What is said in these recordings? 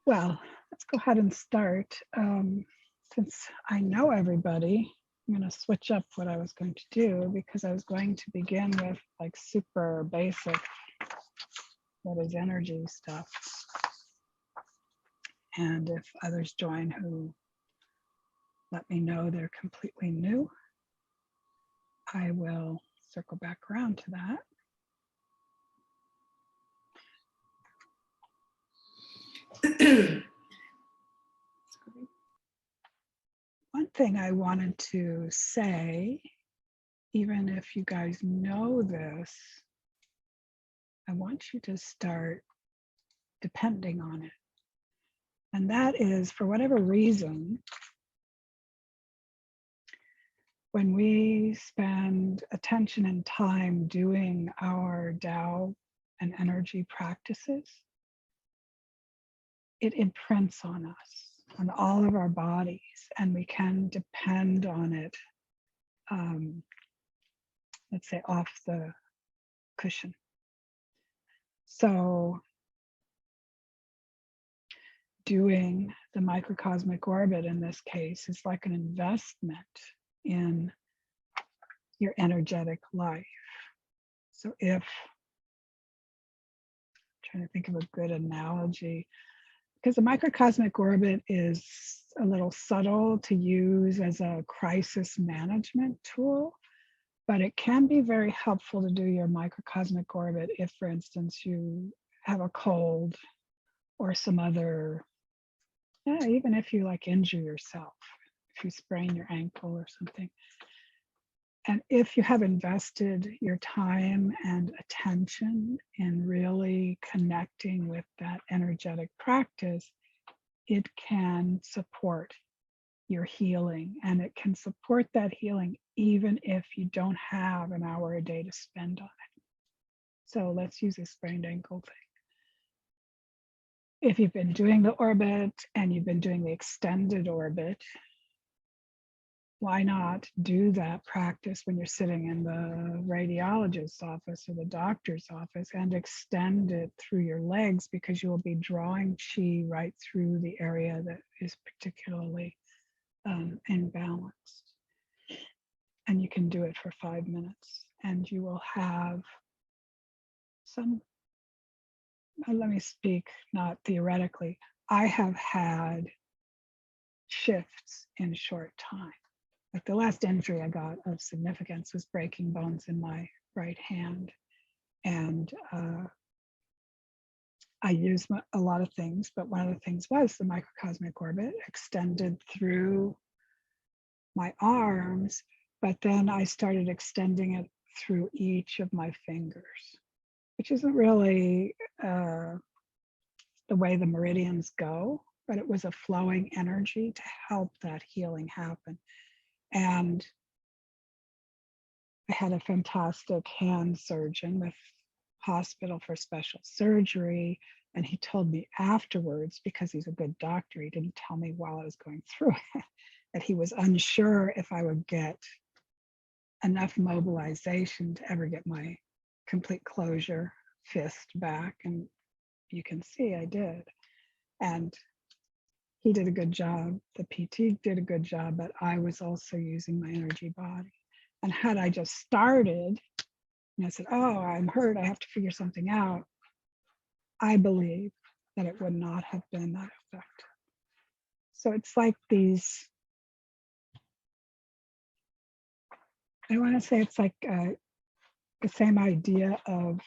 Well, let's go ahead and start. Since I know everybody, I'm going to switch up what I was going to do because I was going to begin with like super basic, what is energy stuff. And if others join who let me know they're completely new, I will circle back around to that. One thing I wanted to say, even if you guys know this, I want you to start depending on it. And that is, for whatever reason, when we spend attention and time doing our Tao and energy practices, it imprints on us, on all of our bodies, and we can depend on it, let's say off the cushion. So doing the microcosmic orbit in this case is like an investment in your energetic life. So if, I'm trying to think of a good analogy, because the microcosmic orbit is a little subtle to use as a crisis management tool, but it can be very helpful to do your microcosmic orbit if, for instance, you have a cold or some other, even if you like injure yourself, if you sprain your ankle or something. And if you have invested your time and attention in really connecting with that energetic practice, it can support your healing, and it can support that healing even if you don't have an hour a day to spend on it. So let's use a sprained ankle thing. If you've been doing the orbit and you've been doing the extended orbit, why not do that practice when you're sitting in the radiologist's office or the doctor's office and extend it through your legs, because you will be drawing chi right through the area that is particularly imbalanced. And you can do it for 5 minutes and you will have some, let me speak not theoretically, I have had shifts in short time. Like the last injury I got of significance was breaking bones in my right hand. And I used a lot of things, but one of the things was the microcosmic orbit extended through my arms, but then I started extending it through each of my fingers, which isn't really the way the meridians go, but it was a flowing energy to help that healing happen. And I had a fantastic hand surgeon with hospital for special surgery. And he told me afterwards, because he's a good doctor, he didn't tell me while I was going through it, that he was unsure if I would get enough mobilization to ever get my complete closure fist back. And you can see I did. And he did a good job. The PT did a good job, but I was also using my energy body. And had I just started and I said, oh, I'm hurt, I have to figure something out, I believe that it would not have been that effective. So it's like these, I want to say it's like the same idea of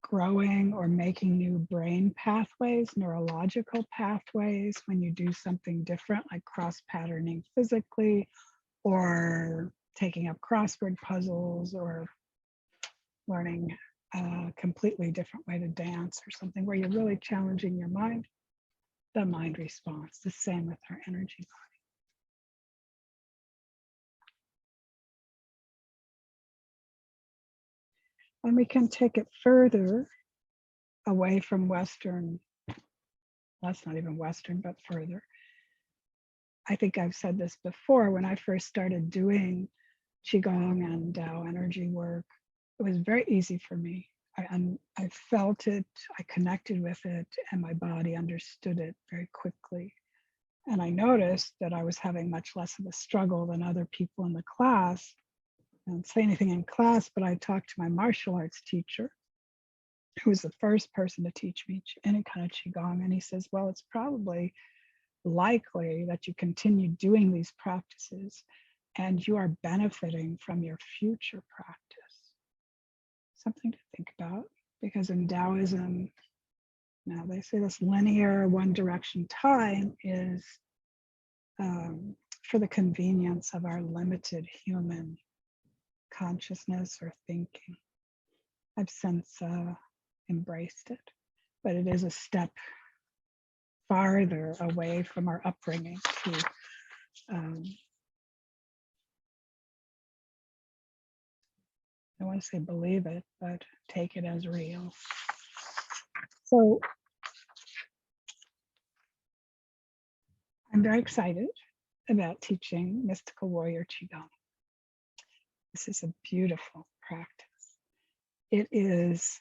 growing or making new brain pathways, neurological pathways, when you do something different, like cross-patterning physically, or taking up crossword puzzles, or learning a completely different way to dance or something where you're really challenging your mind. The mind responds. The same with our energy body. And we can take it further away from Western, well, that's not even Western, but further. I think I've said this before, when I first started doing Qigong and Tao energy work, it was very easy for me. I felt it, I connected with it, and my body understood it very quickly. And I noticed that I was having much less of a struggle than other people in the class. I don't say anything in class, but I talked to my martial arts teacher, who was the first person to teach me any kind of Qigong. And he says, well, it's probably likely that you continue doing these practices and you are benefiting from your future practice. Something to think about, because in Taoism, now they say this linear one direction time is for the convenience of our limited human consciousness or thinking. I've since embraced it, but it is a step farther away from our upbringing to I don't want to say believe it, but take it as real. So I'm very excited about teaching Mystical Warrior Qigong. This is a beautiful practice. It is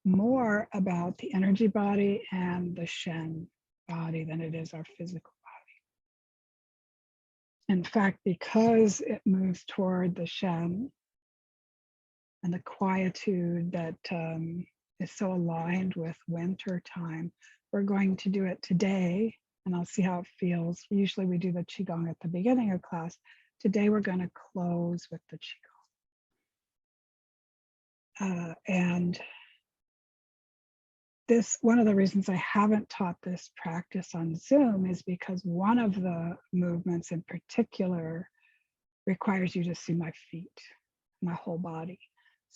more about the energy body and the Shen body than it is our physical body. In fact, because it moves toward the Shen and the quietude that is so aligned with winter time, we're going to do it today, and I'll see how it feels. Usually we do the Qigong at the beginning of class. Today we're going to close with the Qigong. And this, one of the reasons I haven't taught this practice on Zoom is because one of the movements in particular requires you to see my feet, my whole body.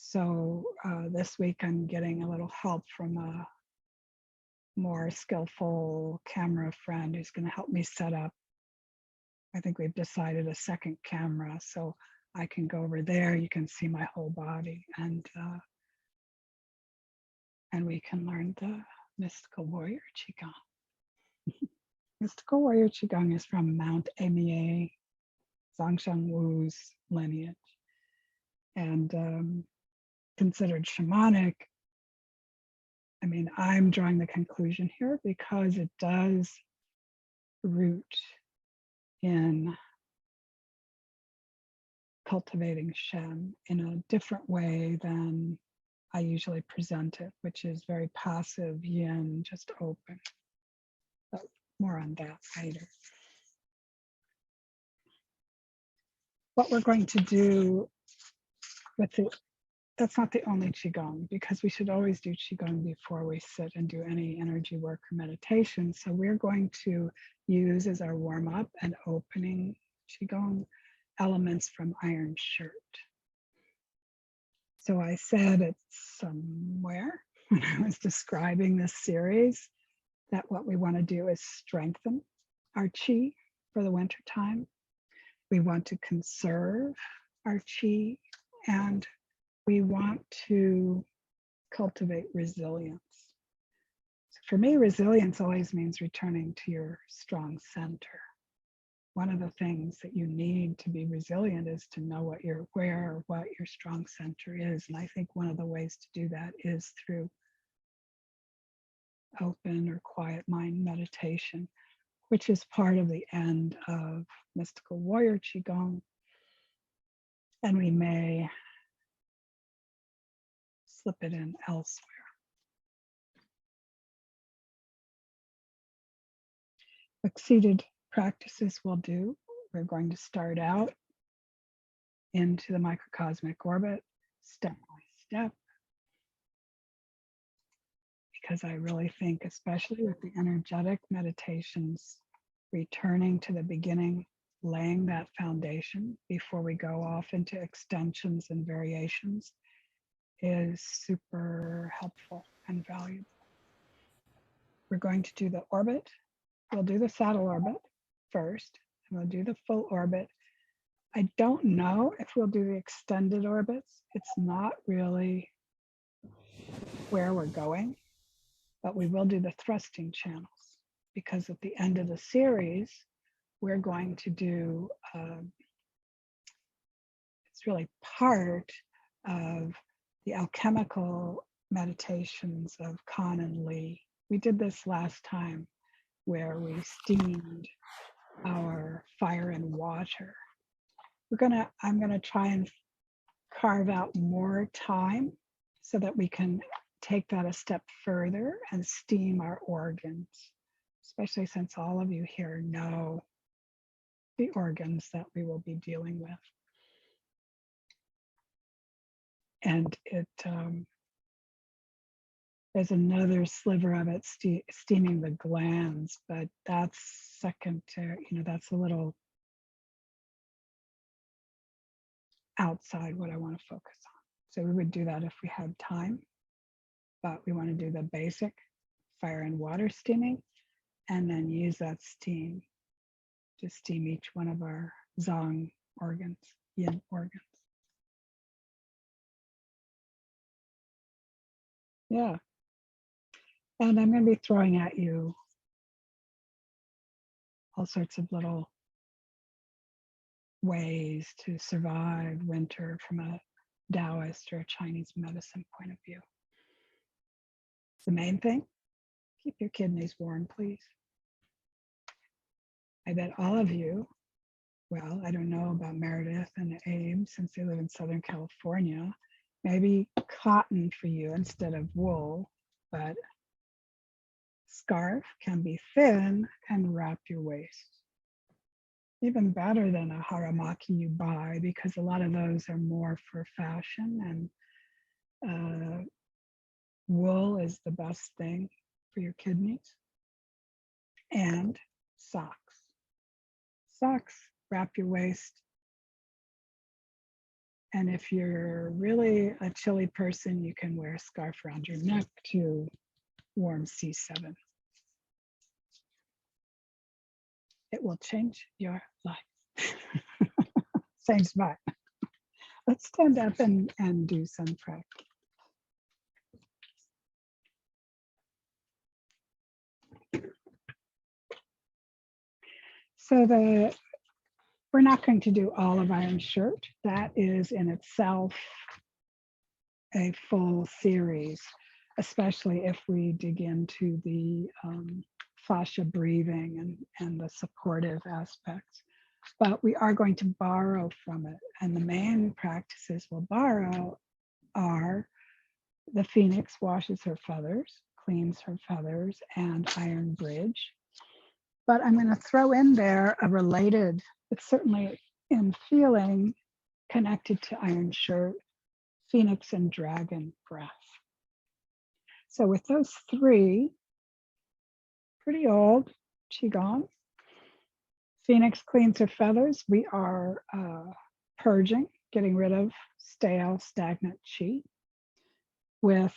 So this week I'm getting a little help from a more skillful camera friend who's going to help me set up. I think we've decided a second camera, so I can go over there. You can see my whole body, and we can learn the Mystical Warrior Qigong. Mystical Warrior Qigong is from Mount Amier, Zhongshan Wu's lineage, and considered shamanic. I mean, I'm drawing the conclusion here because it does root in cultivating Shen in a different way than I usually present it, which is very passive, yin, just open. But more on that later. What we're going to do with it, that's not the only Qigong, because we should always do Qigong before we sit and do any energy work or meditation. So we're going to use as our warm-up and opening Qigong elements from Iron Shirt. So I said it somewhere when I was describing this series that what we want to do is strengthen our Qi for the winter time. We want to conserve our Qi, and we want to cultivate resilience. So for me, resilience always means returning to your strong center. One of the things that you need to be resilient is to know what your strong center is. And I think one of the ways to do that is through open or quiet mind meditation, which is part of the end of Mystical Warrior Qigong. And we may slip it in elsewhere. Succeeded practices we'll do. We're going to start out into the microcosmic orbit step by step, because I really think, especially with the energetic meditations, returning to the beginning, laying that foundation before we go off into extensions and variations is super helpful and valuable. We're going to do the orbit. We'll do the saddle orbit first, and we'll do the full orbit. I don't know if we'll do the extended orbits. It's not really where we're going, but we will do the thrusting channels, because at the end of the series, we're going to do, it's really part of the alchemical meditations of Kan and Lee. We did this last time where we steamed our fire and water. I'm gonna try and carve out more time so that we can take that a step further and steam our organs, especially since all of you here know the organs that we will be dealing with. And there's another sliver of it steaming the glands, but that's second to, that's a little outside what I want to focus on. So we would do that if we had time, but we want to do the basic fire and water steaming and then use that steam to steam each one of our Zong organs, yin organs. Yeah. And I'm going to be throwing at you all sorts of little ways to survive winter from a Taoist or a Chinese medicine point of view. The main thing, keep your kidneys warm, please. I bet all of you, well, I don't know about Meredith and Abe since they live in Southern California, maybe cotton for you instead of wool, but scarf can be thin and wrap your waist. Even better than a haramaki you buy, because a lot of those are more for fashion, and wool is the best thing for your kidneys. And socks. Socks, wrap your waist. And if you're really a chilly person, you can wear a scarf around your neck to warm C7. It will change your life. Change mine. Let's stand up and do some practice. So we're not going to do all of Iron Shirt. That is in itself a full series, especially if we dig into the fascia breathing and the supportive aspects. But we are going to borrow from it. And the main practices we'll borrow are the phoenix washes her feathers, cleans her feathers, and iron bridge. But I'm going to throw in there a related, it's certainly in feeling connected to Iron Shirt, Phoenix and Dragon breath. So with those three, pretty old Qigong, Phoenix cleans her feathers. We are purging, getting rid of stale, stagnant Qi. With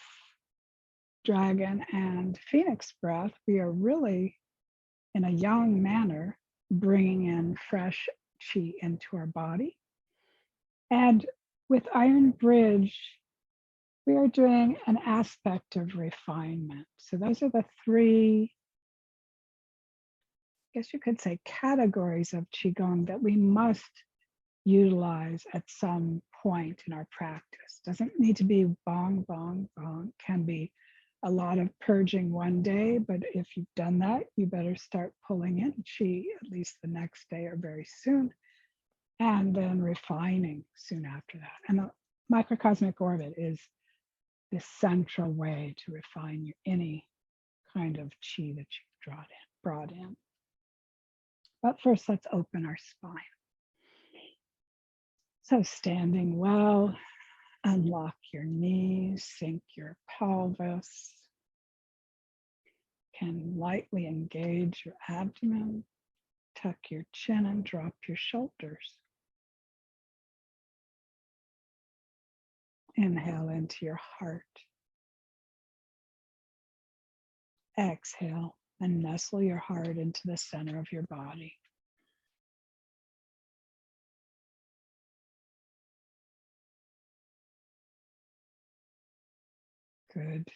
Dragon and Phoenix breath, we are really, in a yang manner, bringing in fresh Qi into our body. And with Iron Bridge, we are doing an aspect of refinement. So those are the three, I guess you could say, categories of Qigong that we must utilize at some point in our practice. Doesn't need to be bong, bong, bong. Can be a lot of purging one day, but if you've done that, you better start pulling in Qi at least the next day or very soon, and then refining soon after that. And the Microcosmic Orbit is the central way to refine any kind of Qi that you've brought in. But first, let's open our spine. So standing well, unlock your knees, sink your pelvis. Can lightly engage your abdomen, tuck your chin and drop your shoulders. Inhale into your heart. Exhale and nestle your heart into the center of your body. Good.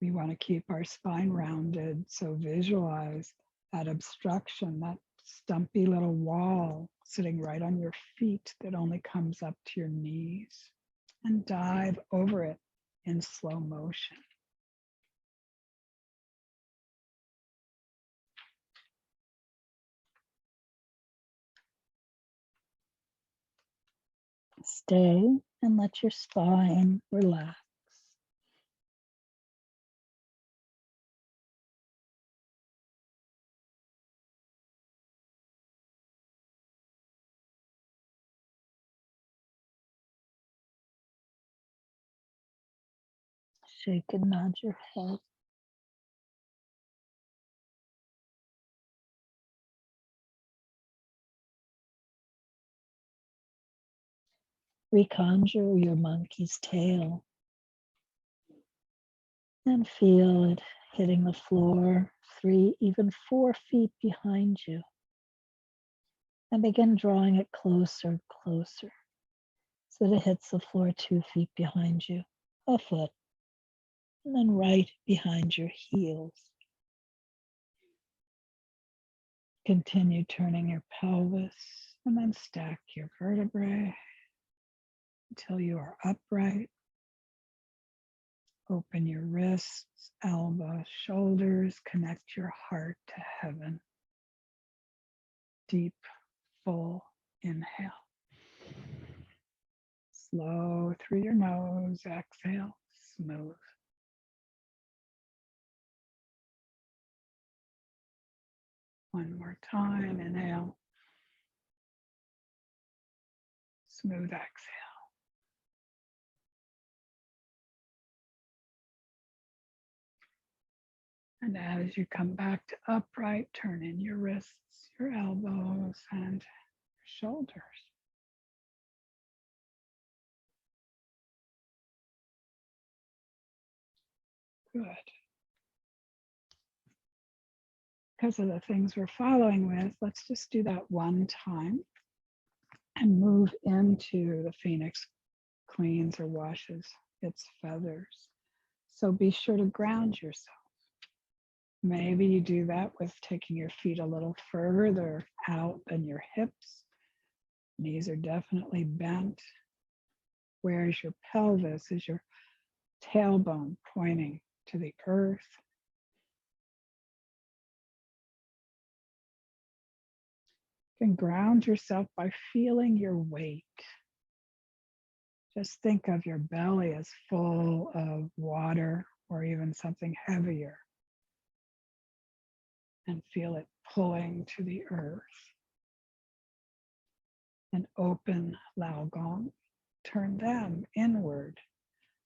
We want to keep our spine rounded, so visualize that obstruction, that stumpy little wall sitting right on your feet that only comes up to your knees. and dive over it in slow motion. Stay and let your spine relax. Shake and nod your head. Reconjure your monkey's tail and feel it hitting the floor 3, even 4 feet behind you. And begin drawing it closer and closer so that it hits the floor 2 feet behind you, a foot, and then right behind your heels. Continue turning your pelvis and then stack your vertebrae until you are upright. Open your wrists, elbows, shoulders, connect your heart to heaven. Deep, full inhale. Slow through your nose, exhale, smooth. One more time, inhale. Smooth exhale. And as you come back to upright, turn in your wrists, your elbows, and your shoulders. Good. Because of the things we're following with, let's just do that one time and move into the phoenix cleans or washes its feathers. So be sure to ground yourself. Maybe you do that with taking your feet a little further out than your hips. Knees are definitely bent. Where's your pelvis? Is your tailbone pointing to the earth? You can ground yourself by feeling your weight. Just think of your belly as full of water or even something heavier, and feel it pulling to the earth. And open Lao Gong, turn them inward.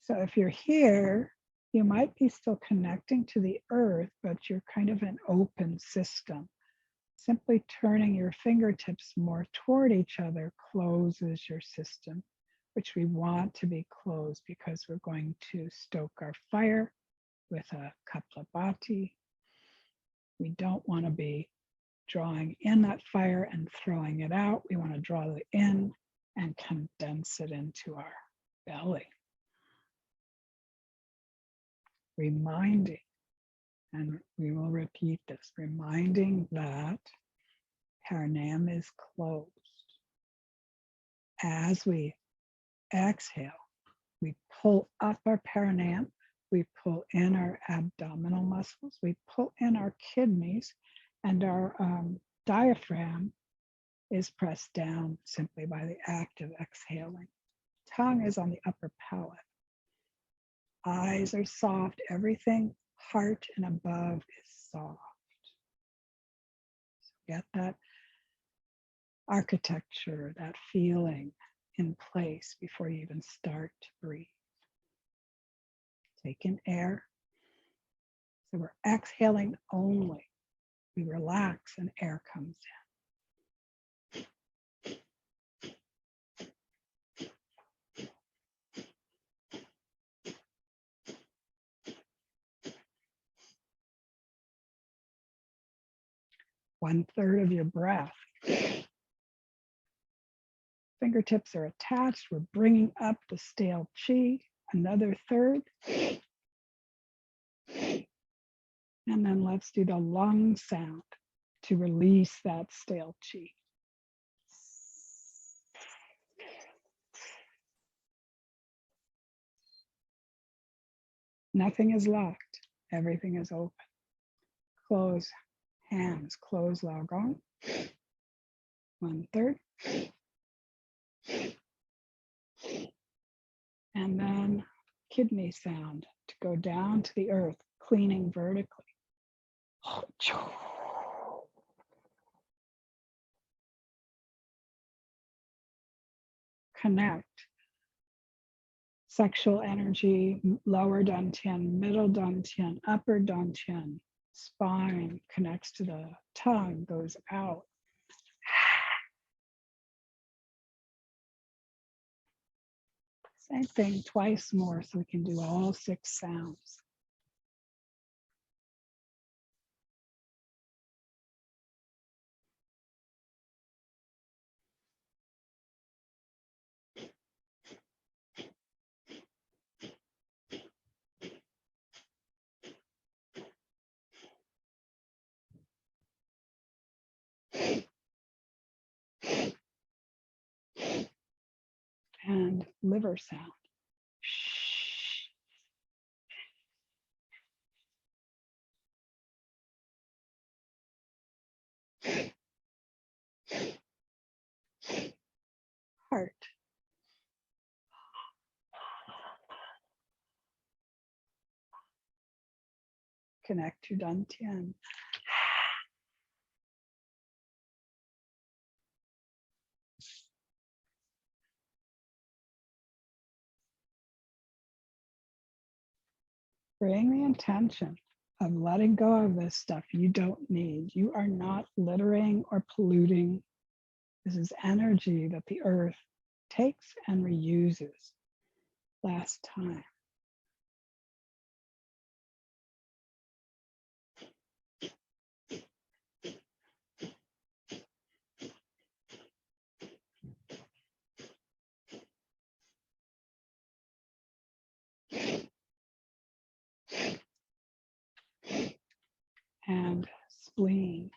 So if you're here, you might be still connecting to the earth, but you're kind of an open system. Simply turning your fingertips more toward each other closes your system, which we want to be closed because we're going to stoke our fire with a Kapalabhati. We don't want to be drawing in that fire and throwing it out. We want to draw it in and condense it into our belly. Reminding, and we will repeat this, reminding that perineum is closed. As we exhale, we pull up our perineum, we pull in our abdominal muscles, we pull in our kidneys, and our diaphragm is pressed down simply by the act of exhaling. Tongue is on the upper palate. Eyes are soft. Everything heart and above is soft. So get that architecture, that feeling in place before you even start to breathe. Take in air. So we're exhaling only. We relax and air comes in. One third of your breath. Fingertips are attached. We're bringing up the stale chi. Another third. And then let's do the lung sound to release that stale chi. Nothing is locked. Everything is open. Close hands. Close Laogong. 1/3. And then kidney sound to go down to the earth, cleaning vertically. Connect sexual energy, lower dantian, middle dantian, upper dantian, spine connects to the tongue, goes out. Same thing, twice more, so we can do all 6 sounds. And liver sound. Heart. Connect to dantian. Bring the intention of letting go of this stuff you don't need. You are not littering or polluting. This is energy that the earth takes and reuses. Last time. And spleen.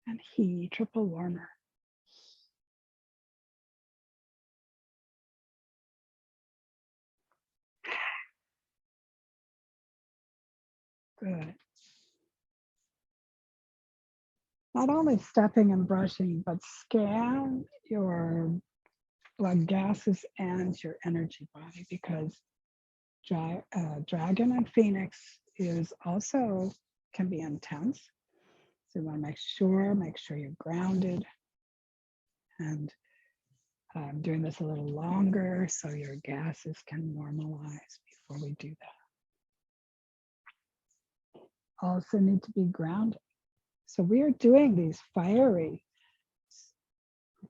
And he, triple warmer. Good. Not only stepping and brushing, but scan your blood gases and your energy body, because dragon and phoenix is also can be intense. So you want to make sure you're grounded. And I'm doing this a little longer so your gases can normalize before we do that. Also need to be grounded. So we are doing these fiery,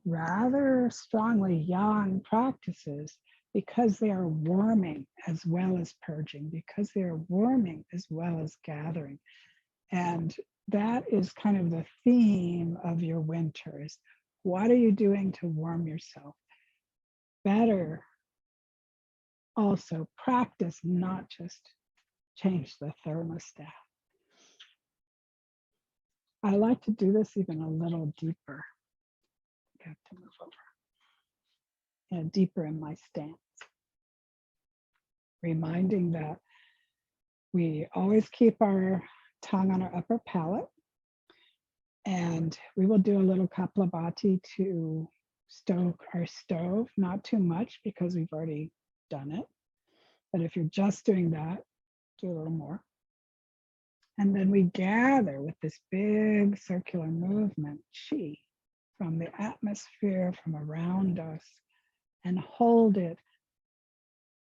rather strongly yang practices because they are warming as well as purging, because they are warming as well as gathering. And that is kind of the theme of your winter is, what are you doing to warm yourself? Better also practice, not just change the thermostat. I like to do this even a little deeper. I have to move over. And deeper in my stance. Reminding that we always keep our tongue on our upper palate. And we will do a little kapalabhati to stoke our stove, not too much because we've already done it. But if you're just doing that, do a little more. And then we gather with this big circular movement, chi, from the atmosphere, from around us, and hold it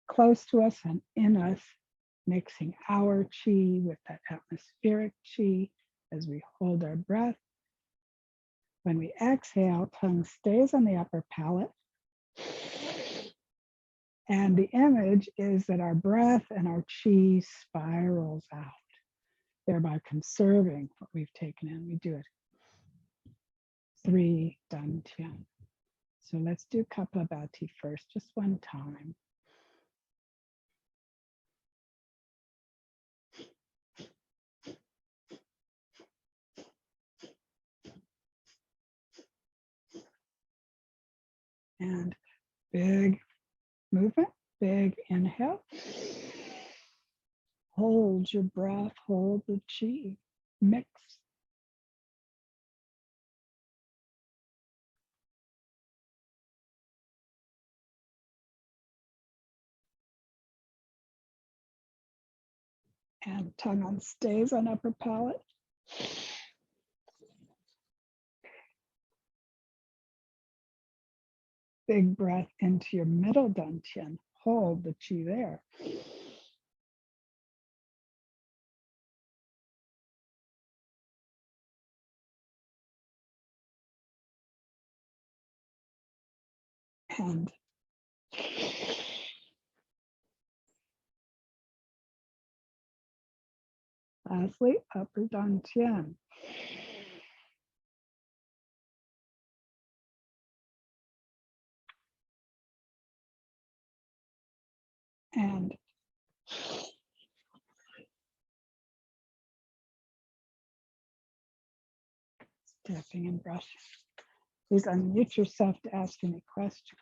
close to us and in us, mixing our chi with that atmospheric chi as we hold our breath. When we exhale, tongue stays on the upper palate. And the image is that our breath and our chi spirals out, thereby conserving what we've taken in. We do it 3 dantian. So let's do kapalabhati first, just one time. And big movement, big inhale. Hold your breath, hold the chi, mix. And tongue on stays on upper palate. Big breath into your middle dantian. Hold the chi there. And lastly, upper dantian. And stepping and brushing. Please unmute yourself to ask any questions.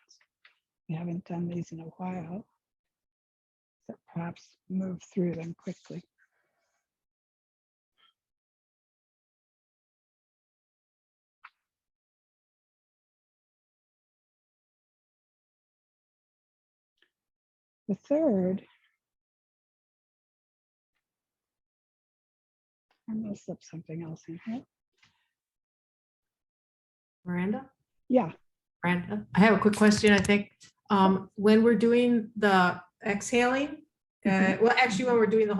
We haven't done these in a while, so perhaps move through them quickly. The third, I'm going to slip something else in here. Miranda? Yeah. Miranda, I have a quick question, I think. When we're doing the exhaling, well, actually, when we're doing the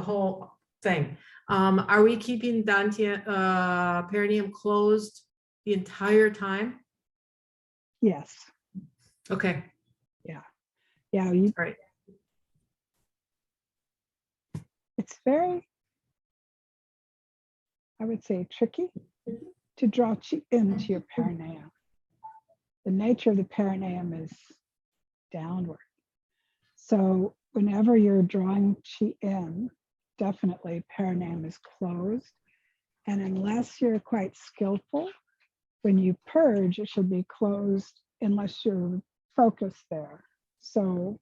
whole thing, are we keeping dantian, perineum closed the entire time? Yes. Okay. Yeah. Yeah. You, Right. it's very, I would say, tricky to draw chi into your perineum. The nature of the perineum is downward. So whenever you're drawing chi in, definitely perineum is closed. And unless you're quite skillful, when you purge, it should be closed unless you're focused there. So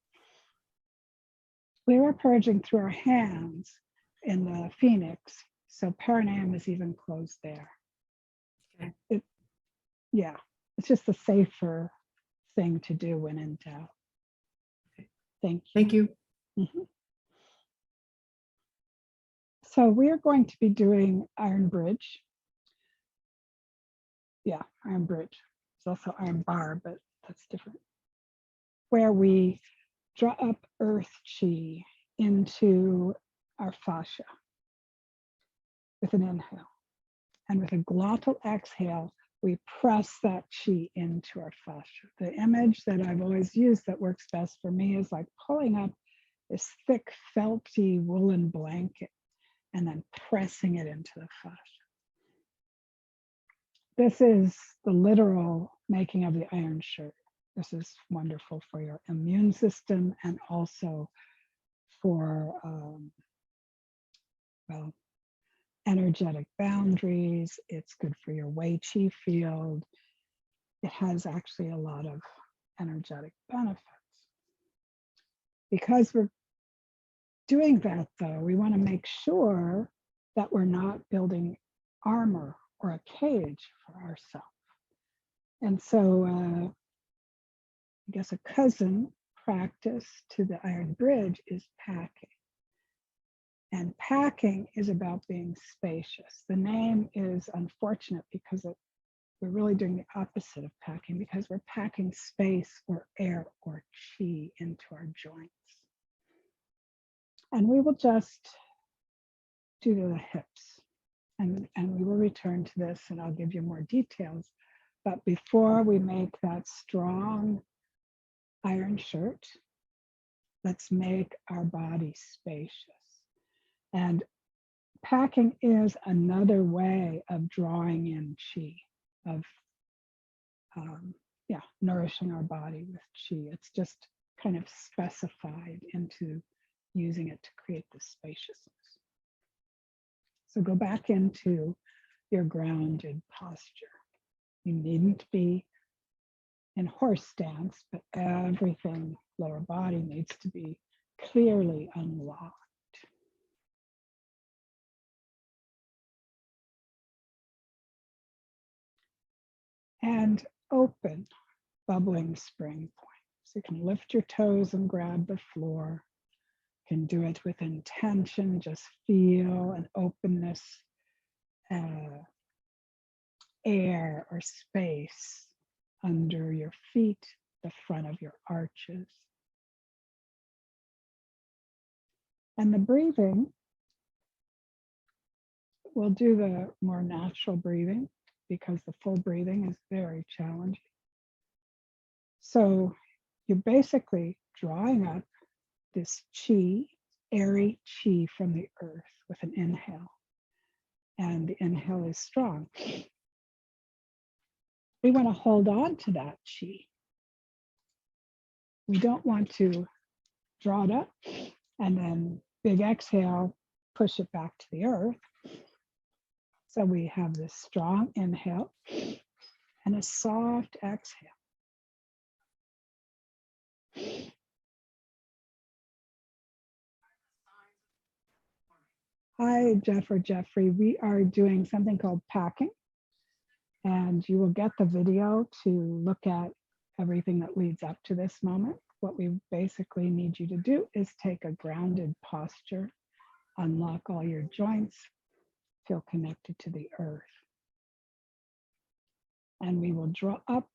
we were purging through our hands in the Phoenix. So perineum is even closed there. Okay. Yeah, it's just a safer thing to do when in doubt. Thank you. Thank you. Mm-hmm. So we're going to be doing iron bridge. Yeah, iron bridge. It's also iron bar, but that's different. Where we draw up earth chi into our fascia with an inhale. And with a glottal exhale, we press that chi into our fascia. The image that I've always used that works best for me is like pulling up this thick, felty woolen blanket and then pressing it into the fascia. This is the literal making of the iron shirt. This is wonderful for your immune system and also for, well, energetic boundaries. It's good for your Wei Qi field. It has actually a lot of energetic benefits. Because we're doing that though, we want to make sure that we're not building armor or a cage for ourselves. And so I guess a cousin practice to the iron bridge is packing. And packing is about being spacious. The name is unfortunate because we're really doing the opposite of packing, because we're packing space or air or chi into our joints. And we will just do the hips. And we will return to this and I'll give you more details. But before we make that strong iron shirt, let's make our body spacious. And packing is another way of drawing in chi, of nourishing our body with chi. It's just kind of specified into using it to create this spaciousness. So go back into your grounded posture. You needn't be in horse stance, but everything, lower body, needs to be clearly unlocked. And open, bubbling spring point. So you can lift your toes and grab the floor. You can do it with intention, just feel an openness, air or space under your feet, the front of your arches. And the breathing, we'll do the more natural breathing because the full breathing is very challenging. So you're basically drawing up this chi, airy chi from the earth with an inhale. And the inhale is strong. We want to hold on to that chi. We don't want to draw it up and then big exhale, push it back to the earth. So we have this strong inhale and a soft exhale. Hi, Jeff or Jeffrey. We are doing something called packing, and you will get the video to look at everything that leads up to this moment. What we basically need you to do is take a grounded posture, unlock all your joints, feel connected to the earth. And we will draw up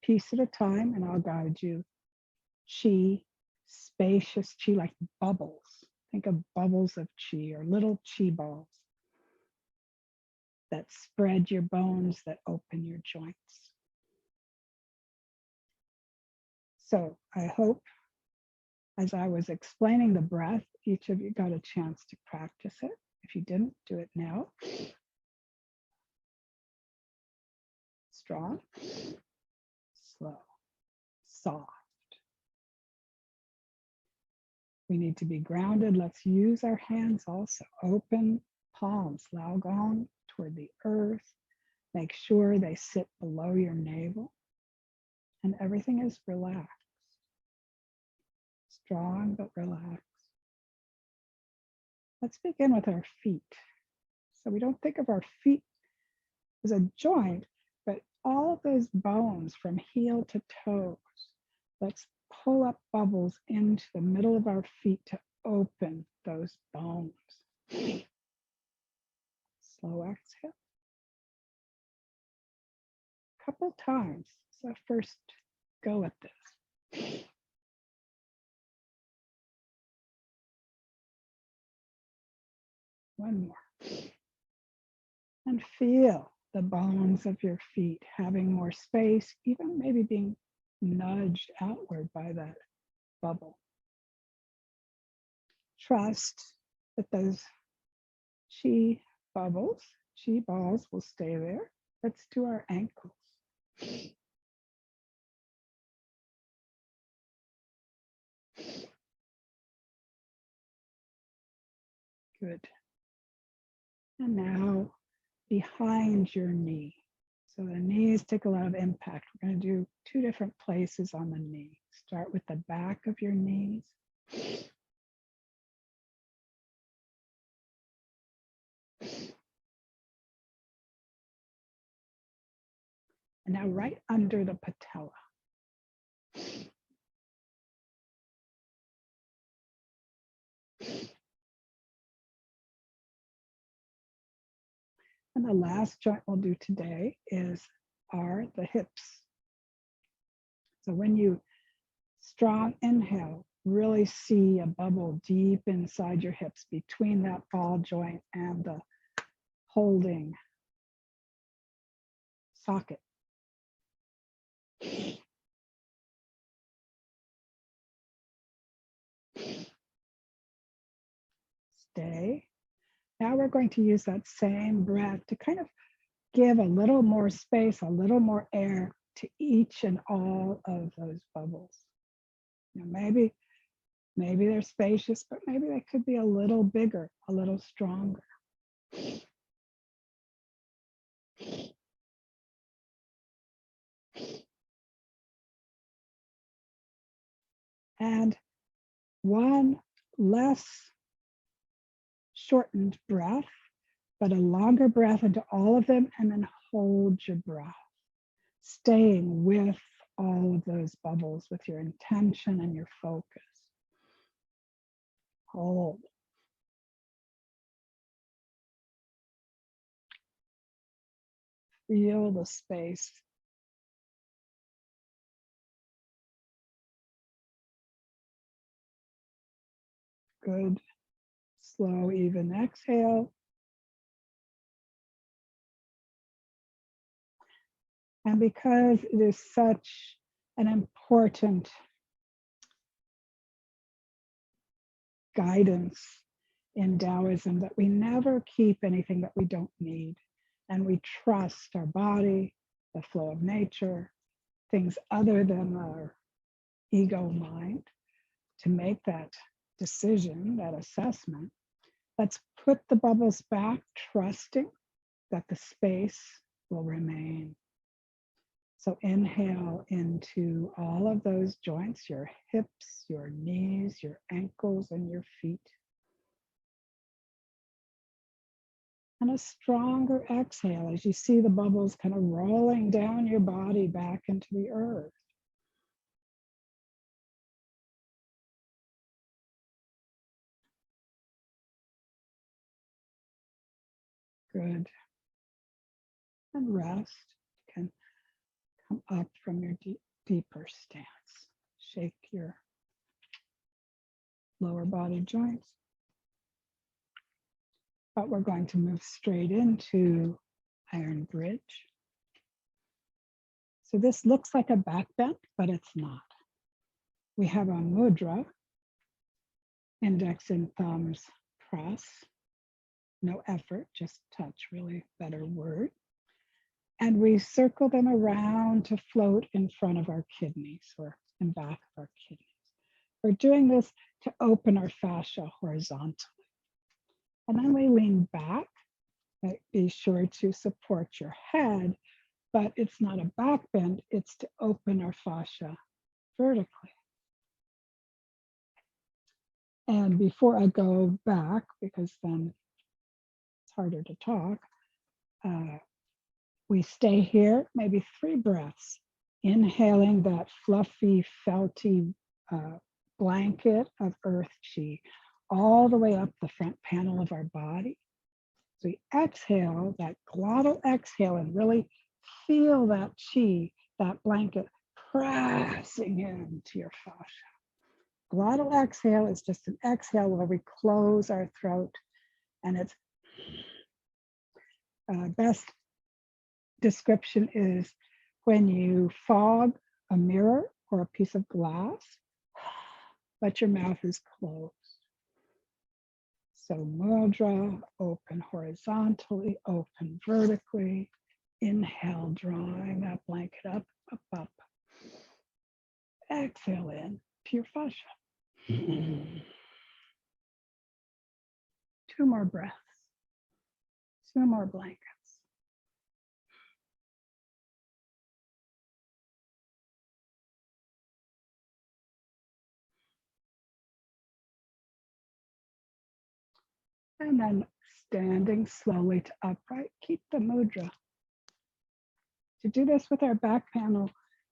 a piece at a time, and I'll guide you. Chi, spacious chi, like bubbles. Think of bubbles of chi or little chi balls that spread your bones, that open your joints. So I hope, as I was explaining the breath, each of you got a chance to practice it. If you didn't, do it now. Strong, slow, soft. We need to be grounded. Let's use our hands also. Open palms, lao gong toward the earth. Make sure they sit below your navel. And everything is relaxed. Strong but relaxed. Let's begin with our feet. So we don't think of our feet as a joint, but all of those bones from heel to toes. Let's pull up bubbles into the middle of our feet to open those bones. Slow exhale. Couple times. So first go at this. One more. And feel the bones of your feet having more space, even maybe being nudged outward by that bubble. Trust that those chi bubbles, chi balls will stay there. Let's do our ankles. Good. And now behind your knee. So the knees take a lot of impact. We're going to do two different places on the knee. Start with the back of your knees. And now right under the patella. And the last joint we'll do today are the hips. So when you strong inhale, really see a bubble deep inside your hips between that ball joint and the holding socket. Stay. Now we're going to use that same breath to kind of give a little more space, a little more air to each and all of those bubbles. You know, maybe they're spacious, but maybe they could be a little bigger, a little stronger. And one less shortened breath, but a longer breath into all of them, and then hold your breath, staying with all of those bubbles with your intention and your focus. Hold. Feel the space. Good. Slow, even exhale. And because it is such an important guidance in Taoism that we never keep anything that we don't need. And we trust our body, the flow of nature, things other than our ego mind to make that decision, that assessment. Let's put the bubbles back, trusting that the space will remain. So inhale into all of those joints, your hips, your knees, your ankles, and your feet. And a stronger exhale as you see the bubbles kind of rolling down your body back into the earth. Good. And rest. You can come up from your deeper stance. Shake your lower body joints. But we're going to move straight into iron bridge. So this looks like a back bend, but it's not. We have a mudra, index and thumbs press. No effort, just touch, really better word. And we circle them around to float in front of our kidneys or in back of our kidneys. We're doing this to open our fascia horizontally. And then we lean back. Be sure to support your head, but it's not a back bend, it's to open our fascia vertically. And before I go back, because then it's harder to talk, we stay here, maybe 3 breaths, inhaling that fluffy, felty blanket of earth chi all the way up the front panel of our body. So we exhale, that glottal exhale, and really feel that chi, that blanket pressing into your fascia. Glottal exhale is just an exhale where we close our throat, and its best description is when you fog a mirror or a piece of glass, but your mouth is closed. So mudra, open horizontally, open vertically. Inhale, drawing that blanket up, up, up. Exhale in to your fascia. 2 more breaths. 2 more blankets. And then standing slowly to upright, keep the mudra. To do this with our back panel,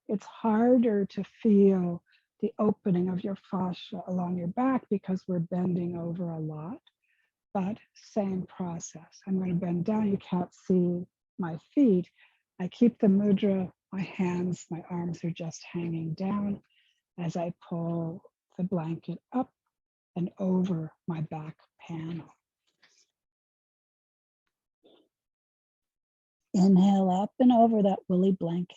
it's harder to feel the opening of your fascia along your back because we're bending over a lot, but same process. I'm going to bend down, you can't see my feet. I keep the mudra, my hands, my arms are just hanging down as I pull the blanket up and over my back panel. Inhale up and over that woolly blanket.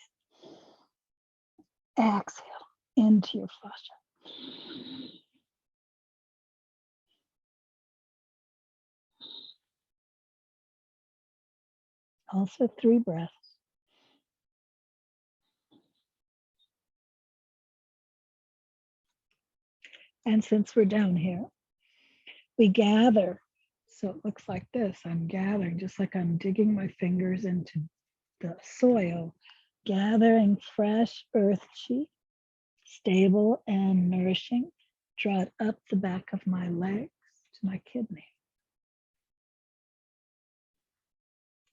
Exhale into your fascia. Also 3 breaths. And since we're down here, we gather. So it looks like this. I'm gathering, just like I'm digging my fingers into the soil, gathering fresh earth chi, stable and nourishing. Draw it up the back of my legs to my kidney.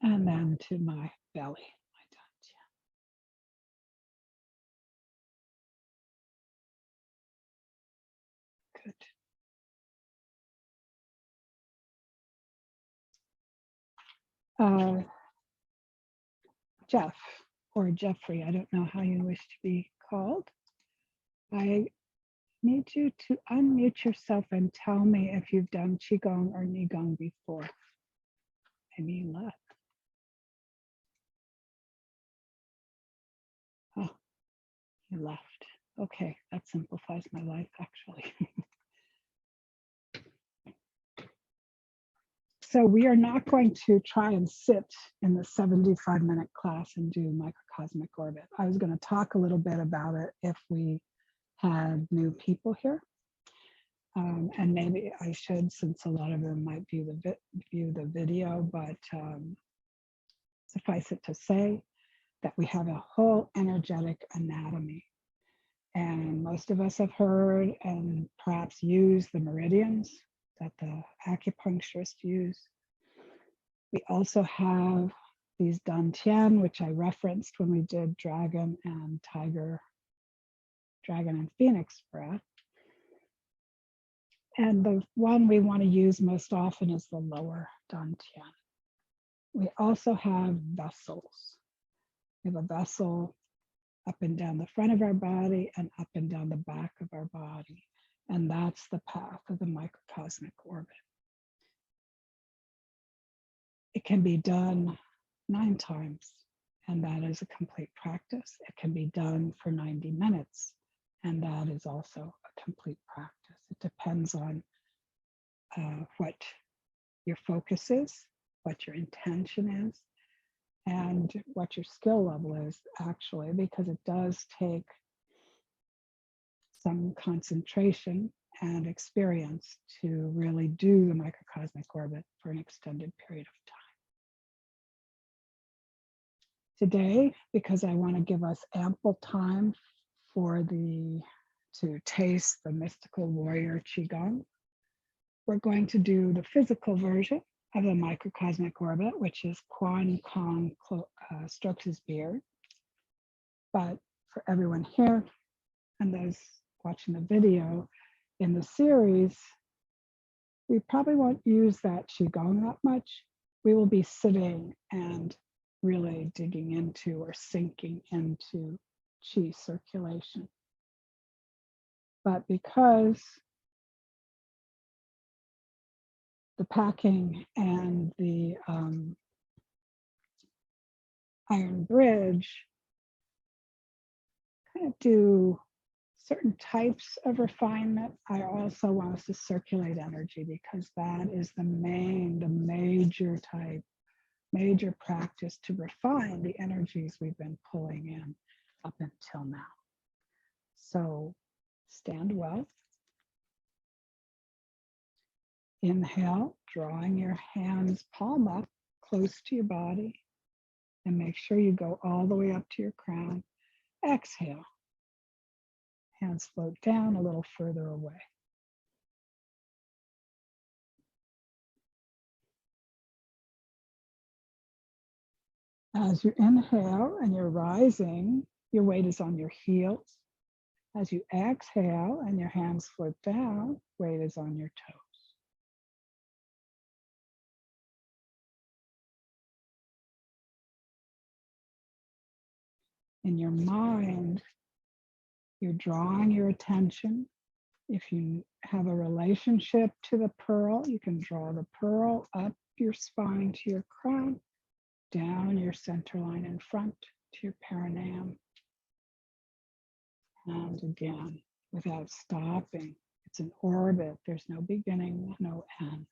And then to my belly, my dantian. Good. Jeff or Jeffrey, I don't know how you wish to be called. I need you to unmute yourself and tell me if you've done Qigong or Neigong before. Maybe you left. Oh, you left. Okay, that simplifies my life, actually. So we are not going to try and sit in the 75-minute class and do microcosmic orbit. I was going to talk a little bit about it if we had new people here. And maybe I should, since a lot of them might view the video, but suffice it to say that we have a whole energetic anatomy. And most of us have heard and perhaps used the meridians that the acupuncturists use. We also have these dantian, which I referenced when we did dragon and tiger, dragon and phoenix breath. And the one we want to use most often is the lower dantian. We also have vessels. We have a vessel up and down the front of our body and up and down the back of our body. And that's the path of the microcosmic orbit. It can be done 9 times, and that is a complete practice. It can be done for 90 minutes, and that is also a complete practice. It depends on what your focus is, what your intention is, and what your skill level is, actually, because it does take some concentration and experience to really do the microcosmic orbit for an extended period of time. Today, because I want to give us ample time to taste the mystical warrior Qigong, we're going to do the physical version of the microcosmic orbit, which is Quan Kong strokes his beard. But for everyone here and those watching the video in the series, we probably won't use that Qigong that much. We will be sitting and really digging into or sinking into Qi circulation. But because the packing and the iron bridge kind of do certain types of refinement, I also want us to circulate energy, because that is the major practice to refine the energies we've been pulling in up until now. So stand well. Inhale, drawing your hands palm up close to your body, and make sure you go all the way up to your crown. Exhale. Hands float down a little further away. As you inhale and you're rising, your weight is on your heels. As you exhale and your hands float down, weight is on your toes. In your mind, you're drawing your attention. If you have a relationship to the pearl, you can draw the pearl up your spine to your crown, down your center line in front to your perineum. And again, without stopping. It's an orbit. There's no beginning, no end.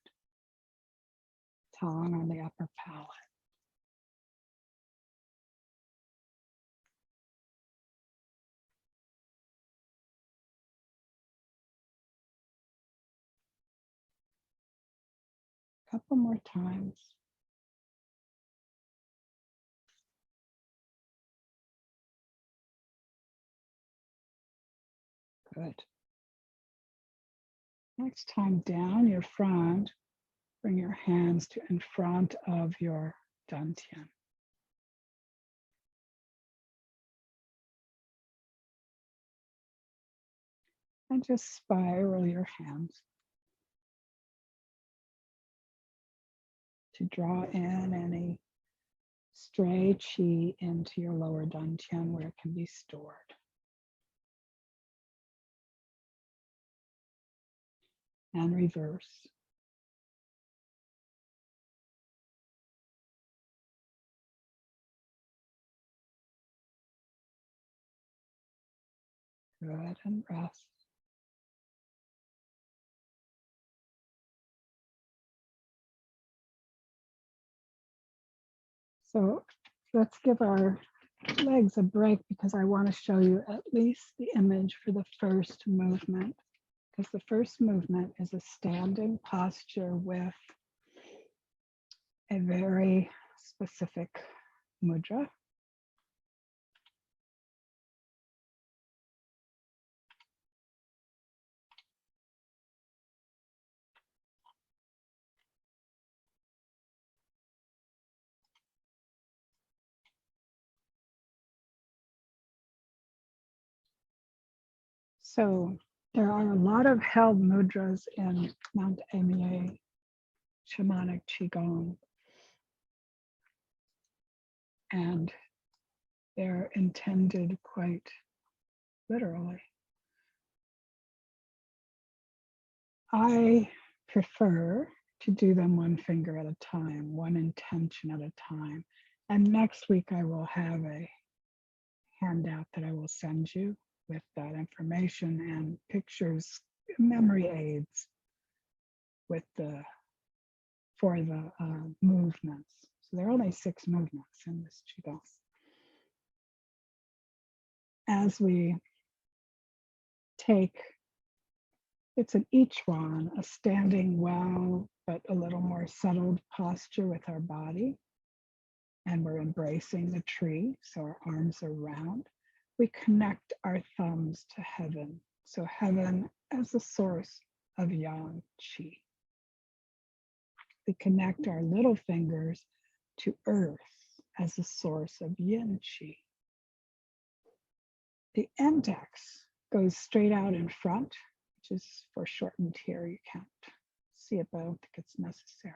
Tongue on the upper palate. Couple more times. Good. Next time down your front, bring your hands to in front of your dantian. And just spiral your hands to draw in any stray chi into your lower dantian where it can be stored. And reverse. Good, and rest. So let's give our legs a break because I want to show you at least the image for the first movement. Because the first movement is a standing posture with a very specific mudra. So there are a lot of held mudras in Mount Amier shamanic qigong, and they're intended quite literally. I prefer to do them one finger at a time, one intention at a time. And next week I will have a handout that I will send you with that information and pictures, memory aids with for the movements. So there are only 6 movements in this qigong. As we take, it's an ichuan, a standing well, but a little more settled posture with our body. And we're embracing the tree, so our arms are round. We connect our thumbs to heaven. So heaven as the source of yang qi. We connect our little fingers to earth as the source of yin qi. The index goes straight out in front, which is foreshortened here. You can't see it, but I don't think it's necessary.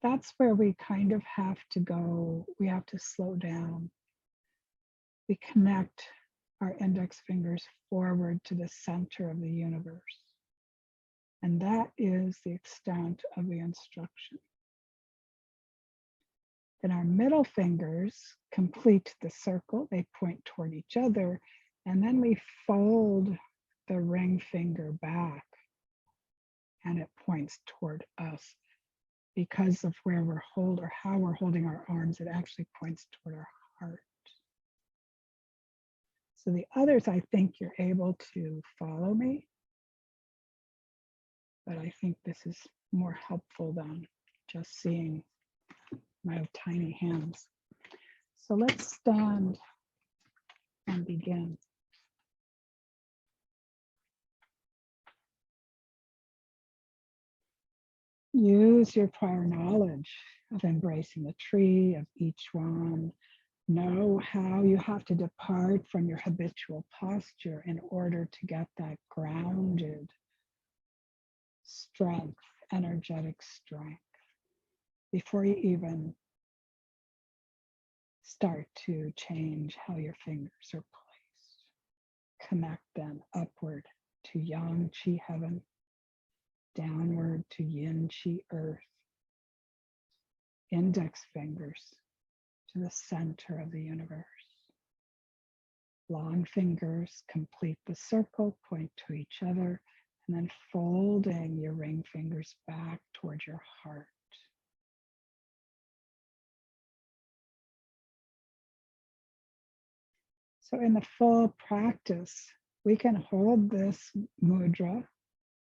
That's where we kind of have to go. We have to slow down. We connect our index fingers forward to the center of the universe. And that is the extent of the instruction. Then our middle fingers complete the circle. They point toward each other. And then we fold the ring finger back and it points toward us. Because of where we're or how we're holding our arms, it actually points toward our heart. So the others, I think you're able to follow me, but I think this is more helpful than just seeing my tiny hands. So let's stand and begin. Use your prior knowledge of embracing the tree, of each one. Know how you have to depart from your habitual posture in order to get that grounded strength, energetic strength, before you even start to change how your fingers are placed. Connect them upward to yang qi heaven, downward to yin qi earth, index fingers to the center of the universe. Long fingers complete the circle, point to each other, and then folding your ring fingers back towards your heart. So in the full practice, we can hold this mudra,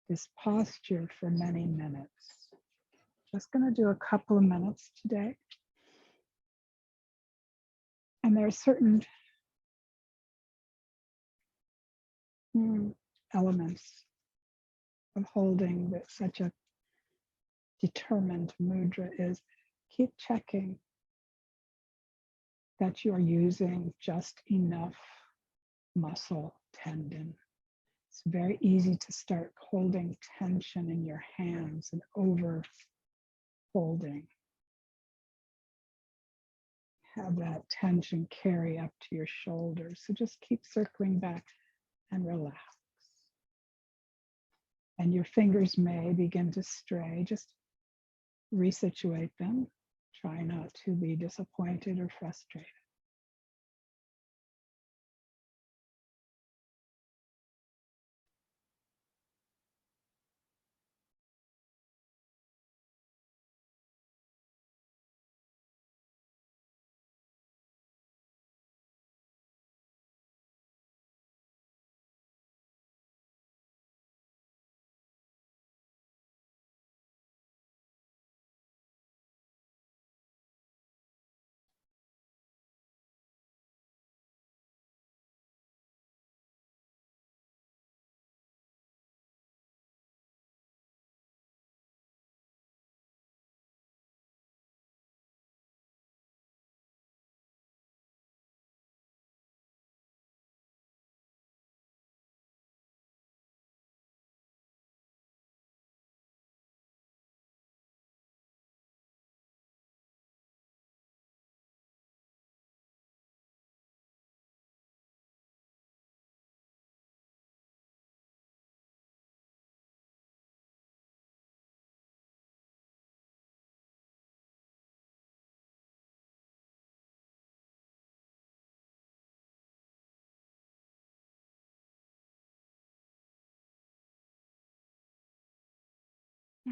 this posture for many minutes. Just going to do a couple of minutes today. And there are certain elements of holding that such a determined mudra is keep checking that you're using just enough muscle tendon. It's very easy to start holding tension in your hands and over holding. Have that tension carry up to your shoulders. So just keep circling back and relax. And your fingers may begin to stray. Just resituate them. Try not to be disappointed or frustrated.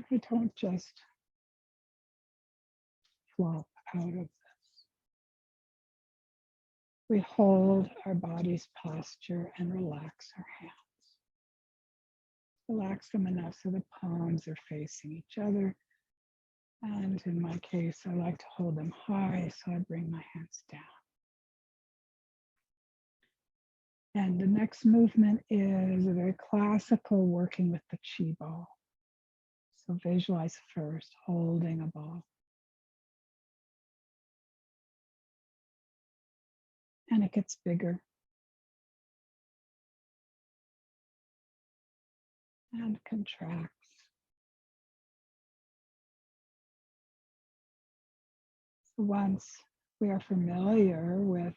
We don't just flop out of this. We hold our body's posture and relax our hands. Relax them enough so the palms are facing each other. And in my case, I like to hold them high, so I bring my hands down. And the next movement is a very classical working with the chi ball. So visualize first holding a ball. And it gets bigger. And contracts. So once we are familiar with